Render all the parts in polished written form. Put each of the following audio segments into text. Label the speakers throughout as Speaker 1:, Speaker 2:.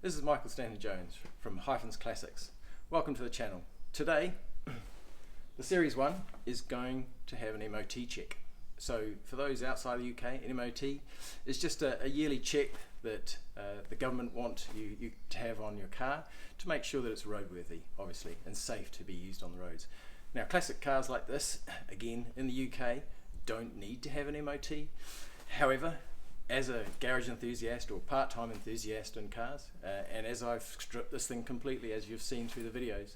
Speaker 1: This is Michael Stanley Jones from Hyphens Classics. Welcome to the channel. Today, the Series 1 is going to have an MOT check. So for those outside the UK, an MOT is just a yearly check that the government want you to have on your car to make sure that it's roadworthy, obviously, and safe to be used on the roads. Now, classic cars like this, again, in the UK, don't need to have an MOT. However, as a garage enthusiast or part-time enthusiast in cars, and as I've stripped this thing completely, as you've seen through the videos,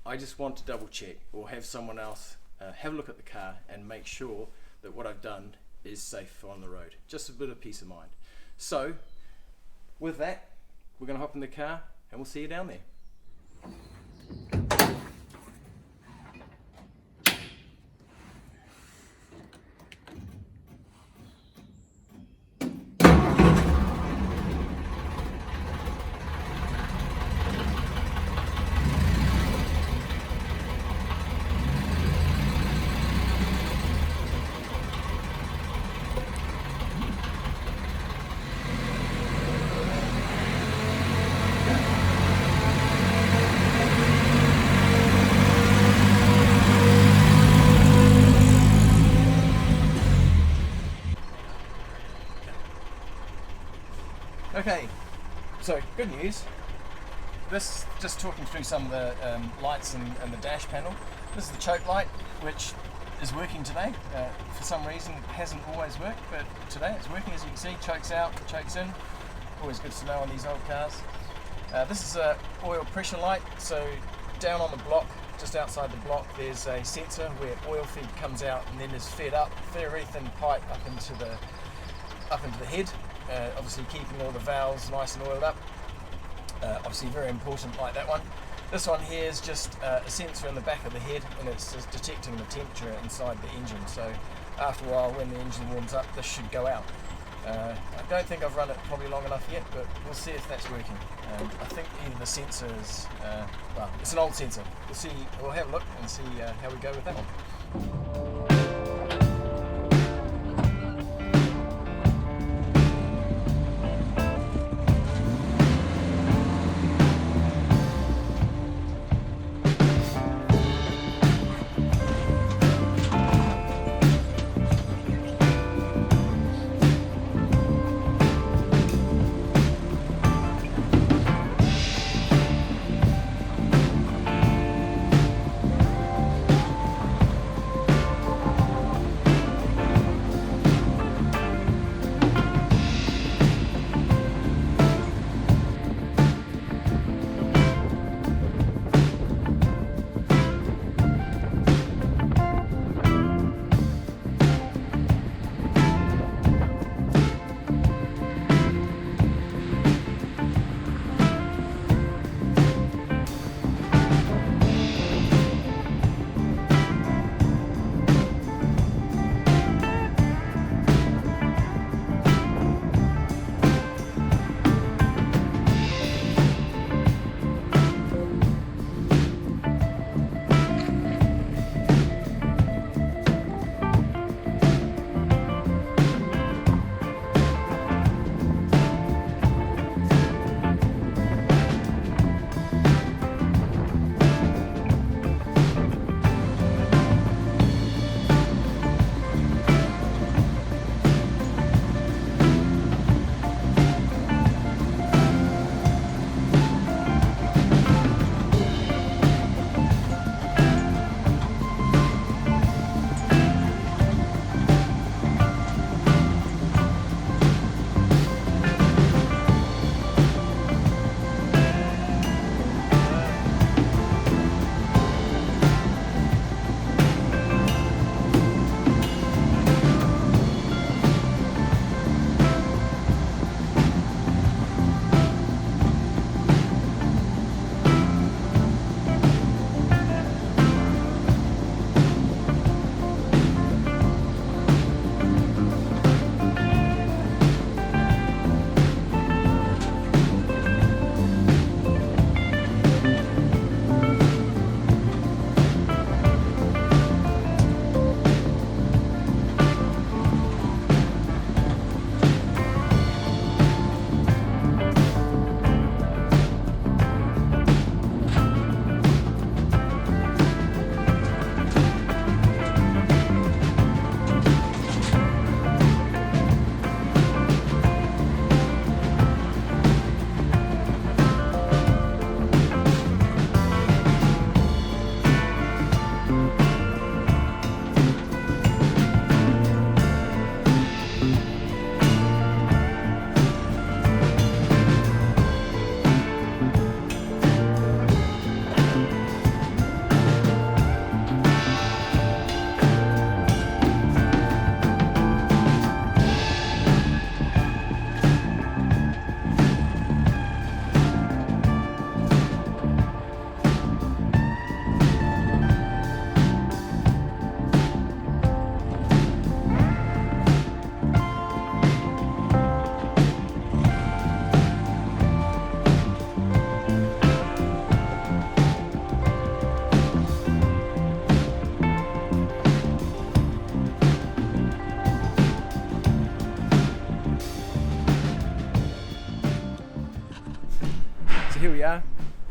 Speaker 1: I just want to double check or have someone else have a look at the car and make sure that what I've done is safe on the road. Just a bit of peace of mind. So, with that, we're going to hop in the car and we'll see you down there. Okay, so good news. This, just talking through some of the lights and the dash panel. This is the choke light, which is working today. For some reason it hasn't always worked, but today it's working. As you can see, chokes out, chokes in. Always good to know on these old cars. This is a oil pressure light, so down on the block, just outside the block, there's a sensor where oil feed comes out and then is fed up, very thin pipe up into the head. Obviously keeping all the valves nice and oiled up. Obviously very important, like that one. This one here is just a sensor in the back of the head, and it's just detecting the temperature inside the engine. So after a while, when the engine warms up, this should go out. I don't think I've run it probably long enough yet, but we'll see if that's working. I think either the sensor is, well, it's an old sensor. We'll have a look and see how we go with that one.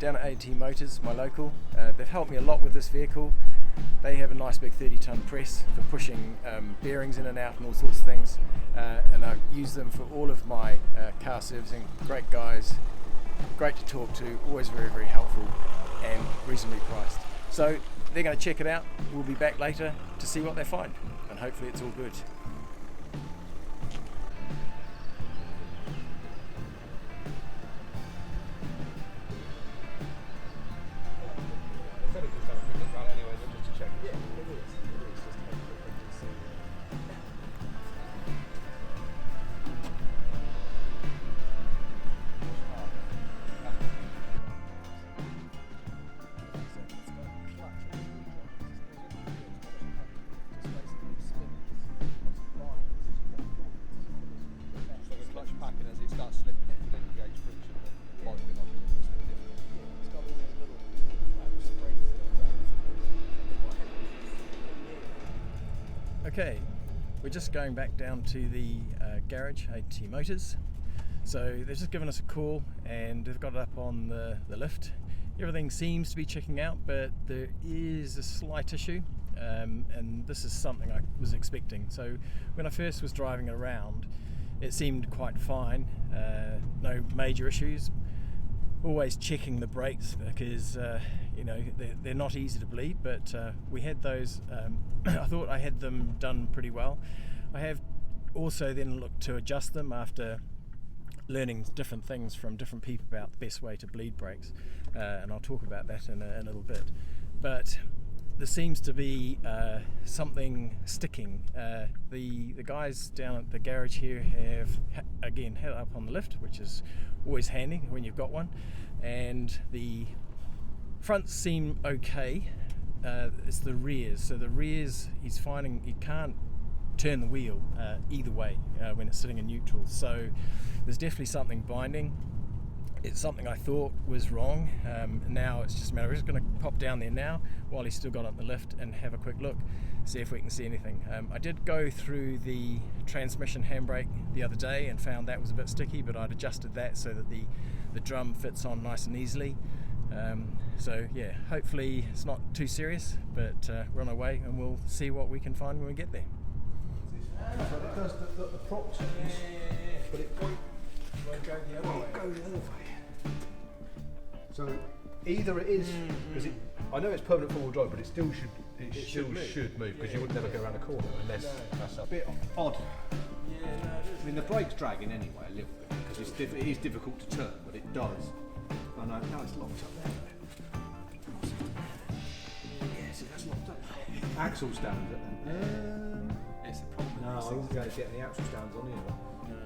Speaker 1: down at AT Motors, my local. They've helped me a lot with this vehicle. They have a nice big 30-ton press for pushing bearings in and out and all sorts of things, and I use them for all of my car servicing. Great guys, great to talk to, always very, very helpful and reasonably priced. So they're going to check it out. We'll be back later to see what they find, and hopefully it's all good. Okay, we're just going back down to the garage, AT Motors. So they've just given us a call and they've got it up on the lift. Everything seems to be checking out, but there is a slight issue, and this is something I was expecting. So when I first was driving it around, it seemed quite fine, no major issues. Always checking the brakes because you know, they're not easy to bleed, but we had those. I thought I had them done pretty well. I have also then looked to adjust them after learning different things from different people about the best way to bleed brakes, and I'll talk about that in a little bit. But there seems to be something sticking. The guys down at the garage here have again had it up on the lift, which is always handy when you've got one, and the fronts seem okay. It's the rears. So the rears, he's finding he can't turn the wheel either way when it's sitting in neutral. So there's definitely something binding. It's something I thought was wrong. Now it's just a matter. We're just going to pop down there now while he's still got it on the lift and have a quick look, see if we can see anything. I did go through the transmission handbrake the other day and found that was a bit sticky, but I'd adjusted that so that the drum fits on nice and easily. So yeah, hopefully it's not too serious, but we're on our way and we'll see what we can find when we get there.
Speaker 2: So it does the prop turns, but it won't go the other way. So either it is, because I know it's permanent four-wheel drive, but it still should move because you would never go around a corner unless that's a bit odd.
Speaker 1: Yeah, no, it is.
Speaker 2: I mean the brake's dragging anyway a little bit because it is difficult to turn, but it does. I know now it's locked up there. Yeah, see that's locked up. Axle stand it then.
Speaker 1: It's a problem.
Speaker 2: No, I wouldn't be able to get any axle stands on here.
Speaker 1: No.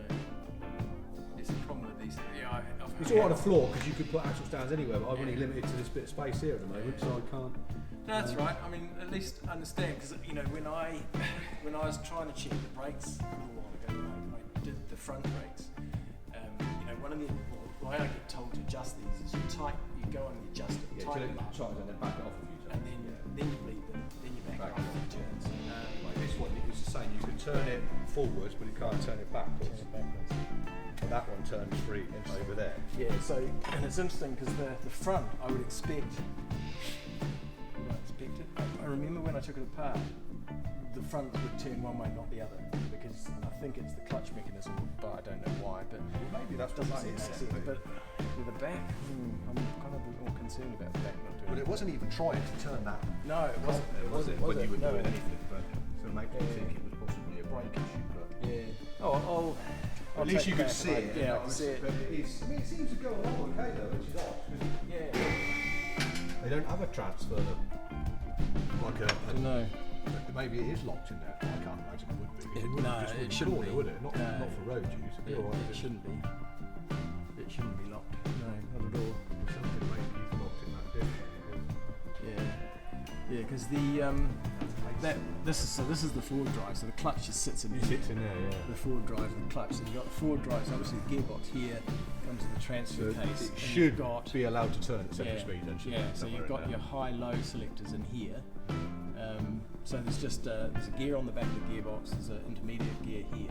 Speaker 1: It's a problem with these. Yeah,
Speaker 2: it's all on the floor because you could put axle stands anywhere, but I'm only limited to this bit of space here at the moment, so I can't.
Speaker 1: No, that's right. I mean, at least understand, because you know when I was trying to check the brakes a little while ago, when I did the front brakes. You know, one of the way I get told to adjust these is you go and you adjust it, tighten them up,
Speaker 2: and then back it off a few times.
Speaker 1: and then you bleed them, then you back it off a few turns.
Speaker 2: Like this one, it was the same. You can turn it forwards, but you can't turn it backwards. And that one turns free over there.
Speaker 1: Yeah. So, and it's interesting because the front, I would expect. I remember when I took it apart, the front would turn one way, not the other, because I think it's the clutch mechanism, but I don't know why. But
Speaker 2: maybe that's
Speaker 1: doesn't
Speaker 2: what
Speaker 1: seem
Speaker 2: that
Speaker 1: to
Speaker 2: is.
Speaker 1: make sense. But with the back, I'm kind of more concerned about the back not doing.
Speaker 2: But it wasn't even trying to turn that.
Speaker 1: No, it wasn't.
Speaker 2: Was it? When you were doing anything, but so it makes me think it was possibly a brake issue. But
Speaker 1: Yeah. Oh, I'll
Speaker 2: at least
Speaker 1: take
Speaker 2: you could
Speaker 1: back
Speaker 2: see it.
Speaker 1: Yeah, I can see it.
Speaker 2: But it is. I mean, it seems to go along okay though, which is odd.
Speaker 1: Yeah.
Speaker 2: They don't have a transfer like a.
Speaker 1: I don't know.
Speaker 2: Maybe it is locked in there. I can't imagine it would be.
Speaker 1: No, it shouldn't be.
Speaker 2: Would it? Not for road use.
Speaker 1: It shouldn't be. It shouldn't be locked. No, not at all.
Speaker 2: Something maybe is locked in that different.
Speaker 1: Yeah, because this is the forward drive. So the clutch just sits in there.
Speaker 2: It sits in there, yeah.
Speaker 1: The forward drive and the clutch. So you've got the forward drive. So obviously the gearbox here comes to the transfer case.
Speaker 2: It should be allowed to turn at central speed.
Speaker 1: Yeah. So you've got your high-low selectors in here. So there's just there's a gear on the back of the gearbox. There's an intermediate gear here,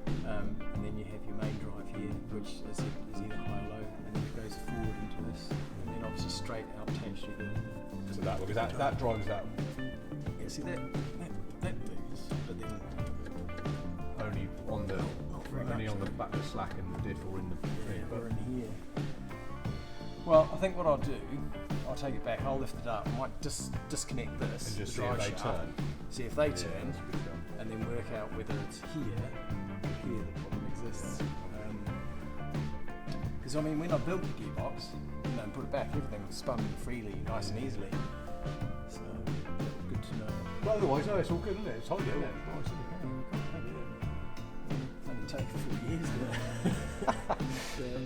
Speaker 1: and then you have your main drive here, which is either high or low, and then it goes forward into this, and then obviously straight out takes you
Speaker 2: So that, because that drives that
Speaker 1: yeah, see that moves, but then
Speaker 2: only on the
Speaker 1: very much.
Speaker 2: on the back of the slack and the diff or in the
Speaker 1: We're in here. Well, I think what I'll do, I'll take it back, I'll lift it up, I might disconnect this,
Speaker 2: and just
Speaker 1: the
Speaker 2: see if
Speaker 1: drive
Speaker 2: they
Speaker 1: shaft,
Speaker 2: turn.
Speaker 1: see if they
Speaker 2: Yeah,
Speaker 1: turn,
Speaker 2: that's a good shout.
Speaker 1: and then work out whether it's here the problem exists. Because I mean, when I built the gearbox, and put it back, everything spun freely, nice and easily. So good to know.
Speaker 2: But otherwise, no, it's all good, isn't it? It's tidy, isn't it? Nice, isn't it?
Speaker 1: It's only taken 4 years,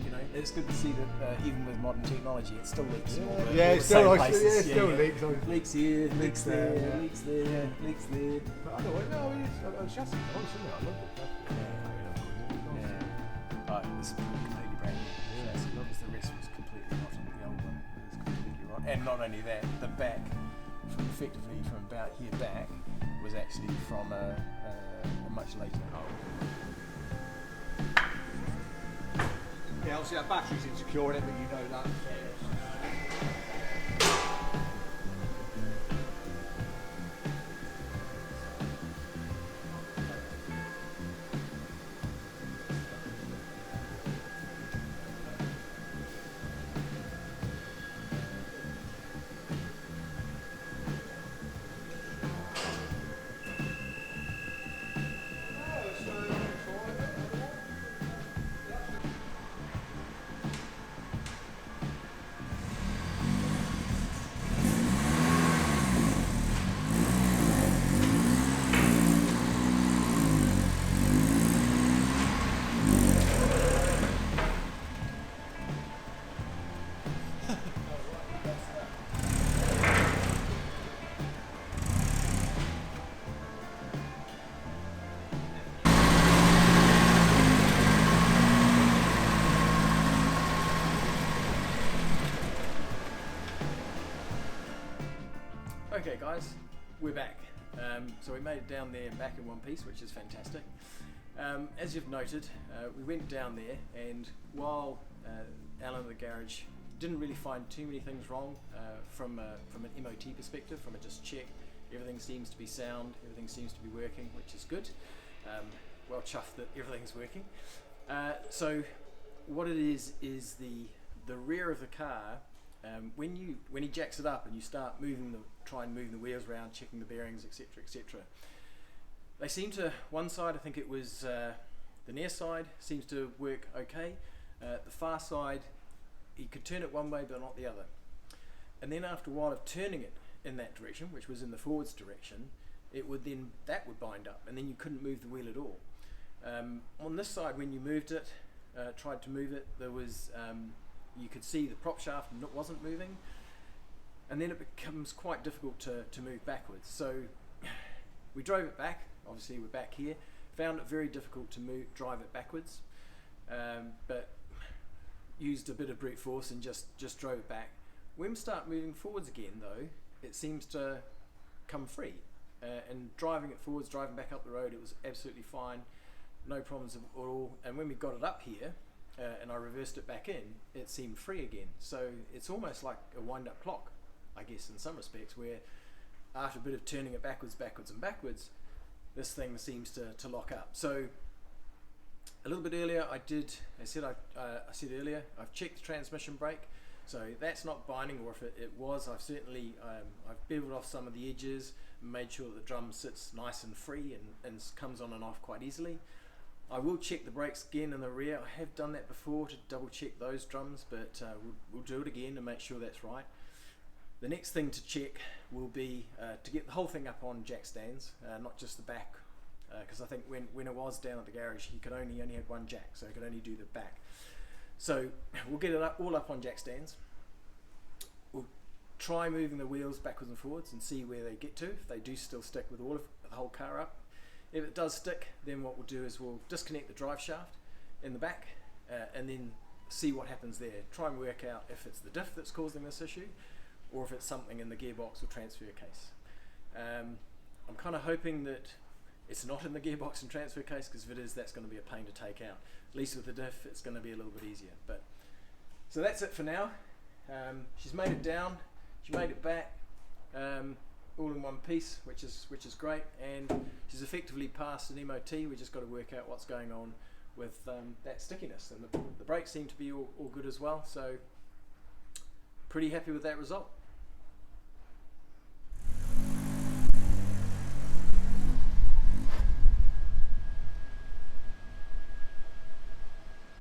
Speaker 1: you know, it's good to see that even with modern technology, it still leaks. in all the- all
Speaker 2: Yeah,
Speaker 1: the
Speaker 2: it's still
Speaker 1: same
Speaker 2: nice.
Speaker 1: places.
Speaker 2: Yeah, it still leaks.
Speaker 1: Leaks here, leaks there,
Speaker 2: there.
Speaker 1: leaks there, leaks there.
Speaker 2: But otherwise, no, it's chassis nice, isn't it? I love it.
Speaker 1: Yeah. This is completely brand new.
Speaker 2: Yeah.
Speaker 1: Because the rest was completely rotten. The old one was completely rotten. And not only that, the back, effectively from about here back, was actually from a much later hole.
Speaker 2: Yeah, obviously that battery's insecure in it, but you know that.
Speaker 1: Okay guys, we're back. So we made it down there and back in one piece, which is fantastic. As you've noted, we went down there, and while Alan at the garage didn't really find too many things wrong from an MOT perspective, from a just check, everything seems to be sound, everything seems to be working, which is good. Well chuffed that everything's working. So what it is the rear of the car. When he jacks it up and you start try and move the wheels around, checking the bearings, etc., etc., they seem to, one side, I think it was the near side, seems to work okay. The far side, he could turn it one way but not the other. And then after a while of turning it in that direction, which was in the forwards direction, that would bind up, and then you couldn't move the wheel at all. On this side, when you moved it, tried to move it, there was you could see the prop shaft wasn't moving, and then it becomes quite difficult to move backwards. So we drove it back. Obviously we're back here. Found it very difficult to drive it backwards, but used a bit of brute force and just drove it back. When we start moving forwards again though, it seems to come free, and driving it forwards, driving back up the road, it was absolutely fine, no problems at all. And when we got it up here, and I reversed it back in, it seemed free again. So it's almost like a wind-up clock, I guess, in some respects, where after a bit of turning it backwards and backwards, this thing seems to lock up. So a little bit earlier, I said earlier, I've checked the transmission brake, so that's not binding, or if it was, I've certainly I've beveled off some of the edges, and made sure that the drum sits nice and free and comes on and off quite easily. I will check the brakes again in the rear. I have done that before to double check those drums, but we'll do it again to make sure that's right. The next thing to check will be to get the whole thing up on jack stands, not just the back, because I think when it was down at the garage, he only had one jack, so he could only do the back. So we'll get it all up on jack stands. We'll try moving the wheels backwards and forwards and see where they get to, if they do still stick with all of the whole car up. If it does stick, then what we'll do is we'll disconnect the drive shaft in the back, and then see what happens there. Try and work out if it's the diff that's causing this issue, or if it's something in the gearbox or transfer case. I'm kind of hoping that It's not in the gearbox and transfer case, because if it is, that's going to be a pain to take out. At least with the diff, it's going to be a little bit easier. But so that's it for now. She's made it down, she made it back, all in one piece, which is great, and she's effectively passed an MOT. We just got to work out what's going on with that stickiness, and the brakes seem to be all good as well. So pretty happy with that result.